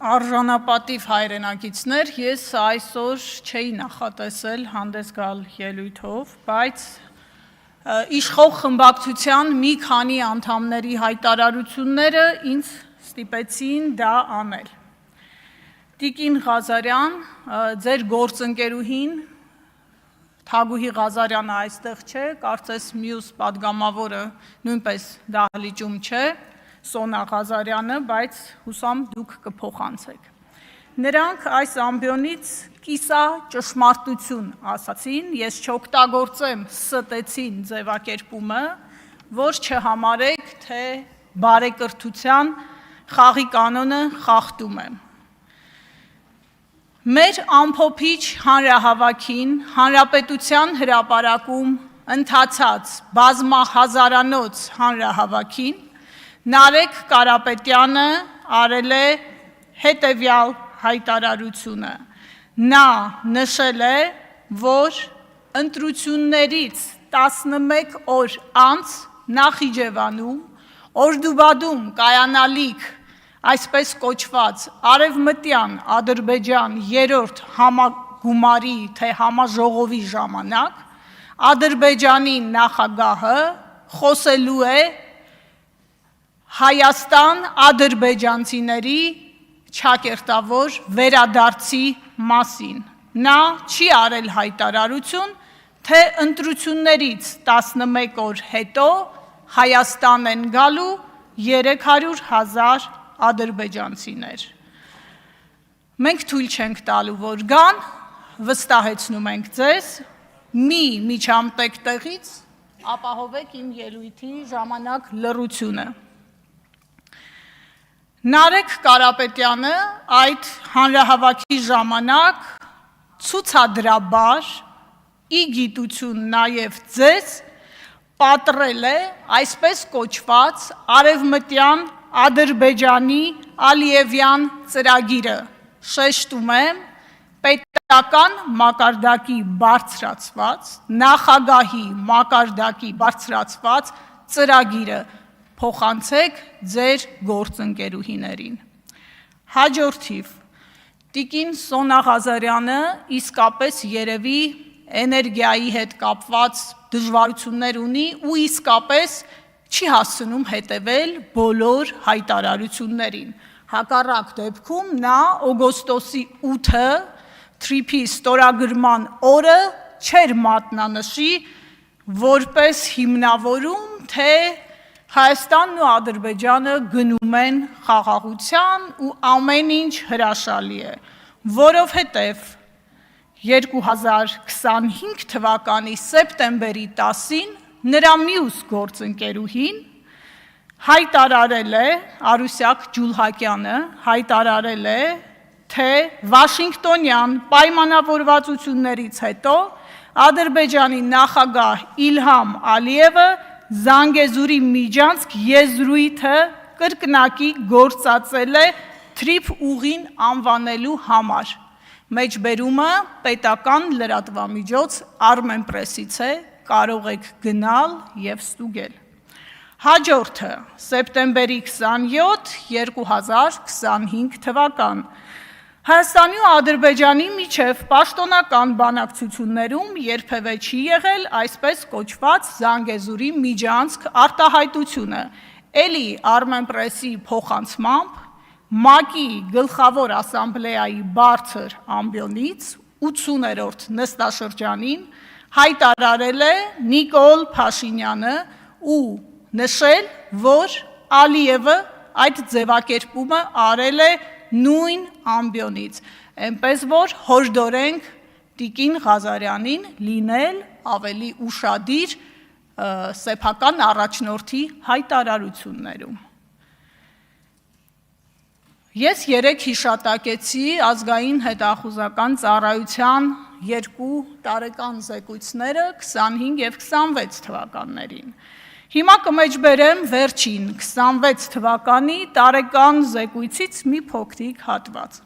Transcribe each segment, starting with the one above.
Արժանապատիվ հայրենակիցներ, ես այսօր չէի նախատեսել հանդես գալ ելույթով, բայց իշխող խմբակցության մի քանի անդամների հայտարարությունները ինձ ստիպեցին դա անել։ Տիկին Ղազարյան, ձեր գործընկերուհին, Թագուհի Ղազարյանը այստեղ չէ, կարծես մյուս պատգամավորը նույնպես դահլիճում չէ, Սոնա Ղազարյանը, բայց հուսամ դուք կփոխանցեք։ Նրանք այս ամբիոնից կիսա ճշմարտություն ասացին, ես չօգտագործեմ ստեցին ձևակերպումը, որ չհամարեք, թե բարեկրթության խաղի կանոնը խախտում եմ։ Մեր ամփոփիչ հանրահավաքին, Հանրապետության հրապարակում ընթացած բազմահազարանոց հանրահավաքին Նարեկ Կարապետյանը արել է հետևյալ հայտարարությունը։ Նա նշել է, որ ընտրություններից 11 օր անց Նախիջևանում Օրդուբադում կայանալիք այսպես կոչված Արևմտյան Ադրբեջան երրորդ համագումարի թե համաժողովի ժամանակ Ադրբեջանի նախագահը խոսելու է Հայաստան ադրբեջանցիների ճակերտավոր վերադարձի մասին։ Նա չի արել հայտարարություն, թե ընտրություններից 11 օր հետո Հայաստան են գալու 300,000 ադրբեջանցիներ։ Մենք թույլ չենք տալու, որ գան, վստահեցնում ենք ձեզ, մի միջամտեք տեղից, ապահովեք իմ ելույթի ժամանակ լռությունը։ Նարեկ Կարապետյանը այդ հանրահավաքի ժամանակ ցուցադրաբար ի գիտություն նաև ձեզ պատռել է այսպես կոչված Արևմտյան Ադրբեջանի Ալիևյան ծրագիրը, շեշտում եմ, պետական մակարդակի բարձրացված, նախագահի մակարդակի բարձրացված ծրագիրը, փոխանցեք ձեր գործընկերուհիներին։ Հաջորդիվ, տիկին Սոնա Ղազարյանը իսկապես երևի էներգիայի հետ կապված դժվարություններ ունի ու իսկապես չի հասցնում հետևել բոլոր հայտարարություններին։ Հակառակ դեպքում նա օգոստոսի 8-ը թրիփի ստորագրման օրը չէր մատնանշի որպես հիմնավորում, թե Հայաստանն ու Ադրբեջանը գնում են խաղաղության ու ամեն ինչ հրաշալի է, որովհետև 2025 թվականի սեպտեմբերի 10-ին նրա մյուս գործընկերուհին հայտարարել է, Արուսյակ Ջուլհակյանը հայտարարել է, թե Վաշինգտոնյան պայմանավորվածություններից հետո Ադրբեջանի նախագահ Իլհամ Ալիևը Զանգեզուրի միջանցք եզրույթը կրկնակի գործածել է թրիփ ուղին անվանելու համար։ Մեջբերումը պետական լրատվամիջոց Armenpress-ից է, կարող եք գնալ և ստուգել։ Հաջորդը, սեպտեմբերի 27, 2025 թվական, Հայաստանի ու Ադրբեջանի միջև պաշտոնական բանակցություններում երբևէ չի եղել այսպես կոչված Զանգեզուրի միջանցք արտահայտությունը, էլի Armenpress-ի փոխանցմամբ ՄԱԿ-ի գլխավոր ասամբլեայի բարձր ամբիոնից 80-րդ նստաշրջանին հայտարարել է Նիկոլ Փաշինյանը ու նշել, որ Ալիևը այդ ձևակերպումը արել է նույն ամբիոնից, այնպես որ հորդորենք տիկին Ղազարյանին լինել ավելի ուշադիր սեփական առաջնորդի հայտարարություններում։ Ես երեկ հիշատակեցի ազգային հետախուզական ծառայության 2 տարեկան զեկույցները 25 և 26 թվականներին։ Հիմա կմեջբերեմ վերջին 26 թվականի տարեկան զեկույցից մի փոքրիկ հատված։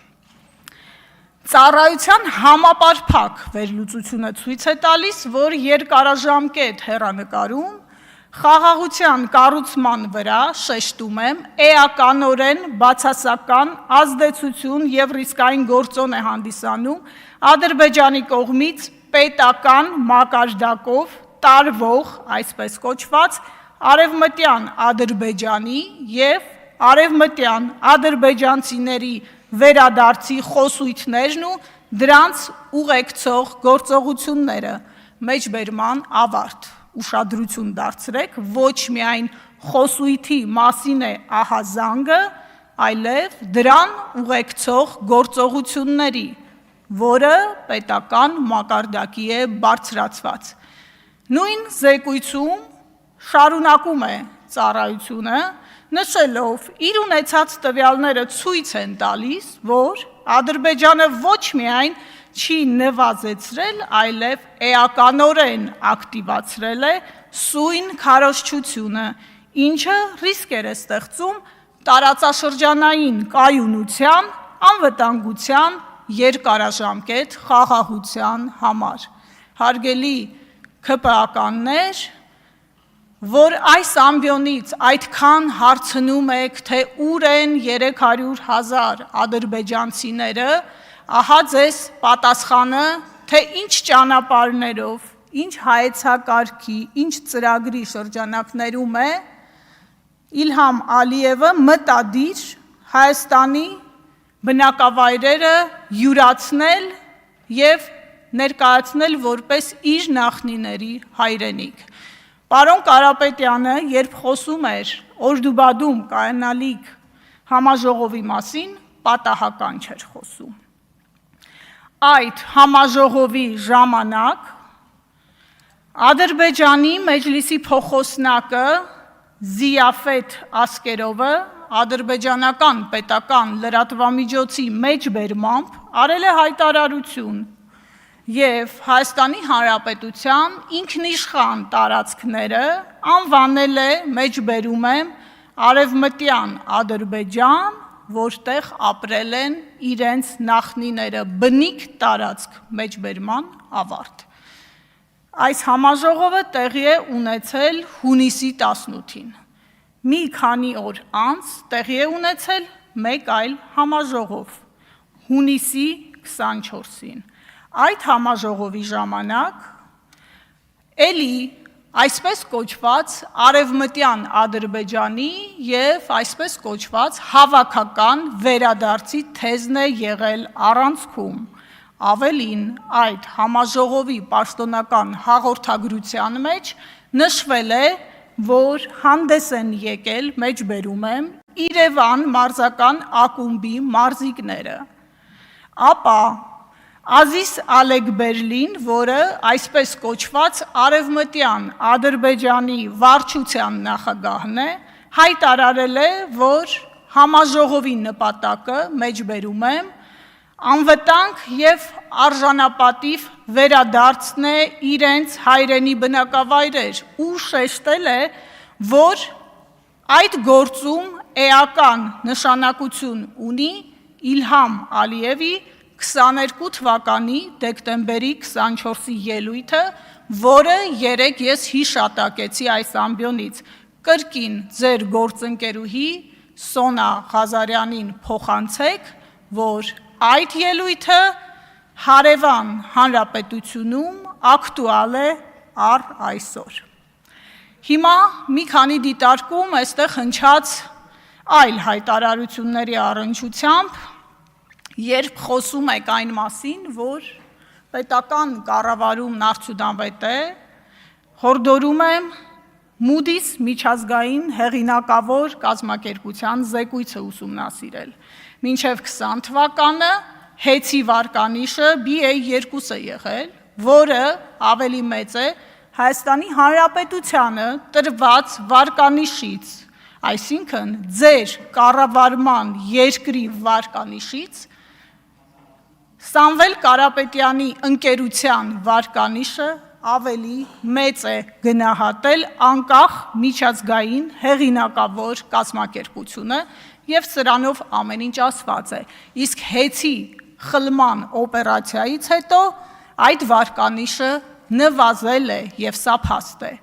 Ծառայության համապարփակ վերլուծությունը ցույց է տալիս, որ երկարաժամկետ հեռանկարում Խաղաղության կառուցման վրա, շեշտում եմ, էականորեն բացասական ազդեցություն և ռիսկային գործոն է հանդիսանում Ադրբեջանի կողմից պետական մակարդակով տարվող, այսպես կոչված, արևմտյան Ադրբեջանի և արևմտյան ադրբեջանցիների վերադարձի խոսույթներն ու դրանց ուղեկցող գործողությունները, մեջբերման ավարտ, ուշադրություն դարձրեք, ոչ միայն խոսույթի մասին է ահազանգը, այլև դրան ուղեկցող գործողությունների, որը պետական մակարդակի է բարձրացված։ Նույն զեկույցում շարունակում է ծառայությունը, նշելով իր ունեցած տվյալները ցույց են տալիս, որ Ադրբեջանը ոչ միայն չի նվազեցրել, այլև էականորեն ակտիվացրել է սույն քարոզչությունը, ինչը ռիսկեր է ստեղծում տարածաշրջանային կայունության, անվտանգության, երկարաժամկետ խաղաղության համար։ Հարգելի ՔՊԱ-կաններ, որ այս ամբիոնից այդքան հարցնում եք, թե ուր են 300,000 ադրբեջանցիները, ահա ձեզ պատասխանը, թե ինչ ճանապարհներով, ինչ հայեցակարգի, ինչ ծրագրի շրջանակներում է Իլհամ Ալիևը մտադիր Հայաստանի բնակավայրերը յուրացնել և ներկայացնել որպես իր նախնիների հայրենիք։ Պարոն Կարապետյանը, երբ խոսում էր Օրդուբադում կայանալիք համաժողովի մասին, պատահական չէր խոսում։ Այդ համաժողովի ժամանակ Ադրբեջանի Մեջլիսի փոխոսնակը Զիաֆեթ Ասկերովը ադրբեջանական պետական լրատվամիջոցի մեջբերմամբ արել է հայտարարություն և Հայաստանի Հանրապետության ինքնիշխան տարածքները անվանել է, մեջբերում եմ, Արևմտյան Ադրբեջան, որտեղ ապրել են իրենց նախնիները, բնիկ տարածք, մեջբերման ավարտ։ Այս համաժողովը տեղի է ունեցել հունիսի 18-ին։ Մի քանի օր անց տեղի է ունեցել մեկ այլ համաժողով, հունիսի 24-ին։ Այդ համաժողովի ժամանակ էլի այսպես կոչված Արևմտյան Ադրբեջանի և այսպես կոչված հավաքական վերադարձի թեզն է եղել առանցքում։ Ավելին, այդ համաժողովի պաշտոնական հաղորդագրության մեջ նշվել է, որ հանդես են եկել, մեջբերում եմ, Երևան մարզական ակումբի մարզիկները, ապա Ազիզ Ալեքբերլին, որը այսպես կոչված Արևմտյան Ադրբեջանի վարչության նախագահն է, հայտարարել է, որ համաժողովի նպատակը, մեջբերում եմ, անվտանգ և արժանապատիվ վերադարձն է իրենց հայրենի բնակավայրեր ու շեշտել է, որ այդ գործում էական նշանակություն ունի Իլհամ Ալիևի 22 թվականի դեկտեմբերի 24-ի ելույթը, որը երեկ ես հիշատակեցի այս ամբիոնից, կրկին ձեր գործընկերուհի Սոնա Ղազարյանին փոխանցեք, որ այդ ելույթը հարևան հանրապետությունում ակտուալ է առ այսօր։ Հիմա մի քանի դիտարկում այստեղ հնչած այլ հայտարարությունների առնչությամբ, երբ խոսում եք այն մասին, որ պետական կառավարումն արդյունավետ է, հորդորում եմ Moody's միջազգային հեղինակավոր կազմակերպության զեկույցը ուսումնասիրել։ Մինչև 20 թվականը հեծի վարկանիշը BA2 է եղել, որը ավելի մեծ է Հայաստանի Հանրապետությանը տրված վարկանիշից, այսինքն ձեր կառավարման երկրի վարկանիշից, Սամվել Կարապետյանի ընկերության վարկանիշը ավելի մեծ է գնահատել անկախ միջազգային հեղինակավոր կազմակերպությունը և սրանով ամեն ինչ ասված է, իսկ հեծի խլման օպերացիայից հետո այդ վարկանիշը նվազել է և սա փաստ է։